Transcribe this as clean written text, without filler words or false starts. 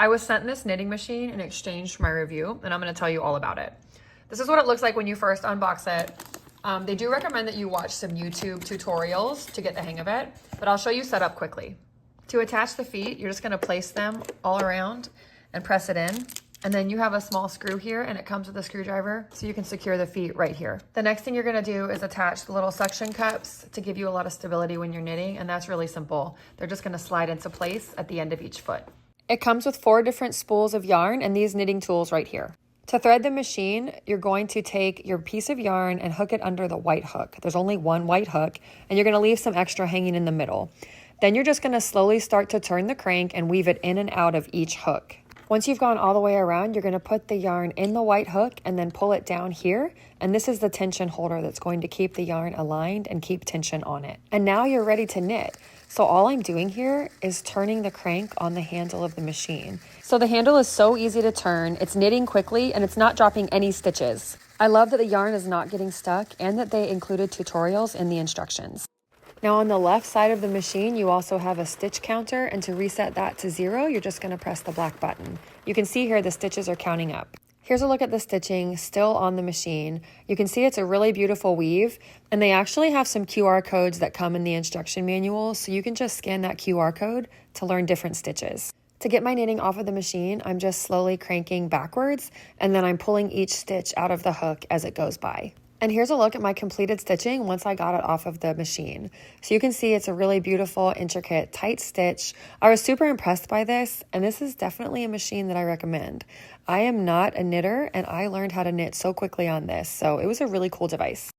I was sent this knitting machine in exchange for my review, and I'm going to tell you all about it. This is what it looks like when you first unbox it. They do recommend that you watch some YouTube tutorials to get the hang of it, but I'll show you setup quickly. To attach the feet, you're just going to place them all around and press it in. And then you have a small screw here, and it comes with a screwdriver, so you can secure the feet right here. The next thing you're gonna do is attach the little suction cups to give you a lot of stability when you're knitting, and that's really simple. They're just gonna slide into place at the end of each foot. It comes with 4 different spools of yarn and these knitting tools right here. To thread the machine, you're going to take your piece of yarn and hook it under the white hook. There's only one white hook, and you're gonna leave some extra hanging in the middle. Then you're just gonna slowly start to turn the crank and weave it in and out of each hook. Once you've gone all the way around, you're gonna put the yarn in the white hook and then pull it down here. And this is the tension holder that's going to keep the yarn aligned and keep tension on it. And now you're ready to knit. So all I'm doing here is turning the crank on the handle of the machine. So the handle is so easy to turn, it's knitting quickly, and it's not dropping any stitches. I love that the yarn is not getting stuck and that they included tutorials in the instructions. Now on the left side of the machine, you also have a stitch counter, and to reset that to 0, you're just gonna press the black button. You can see here the stitches are counting up. Here's a look at the stitching still on the machine. You can see it's a really beautiful weave, and they actually have some QR codes that come in the instruction manual, so you can just scan that QR code to learn different stitches. To get my knitting off of the machine, I'm just slowly cranking backwards, and then I'm pulling each stitch out of the hook as it goes by. And here's a look at my completed stitching once I got it off of the machine. So you can see it's a really beautiful, intricate, tight stitch. I was super impressed by this, and this is definitely a machine that I recommend. I am not a knitter, and I learned how to knit so quickly on this, so it was a really cool device.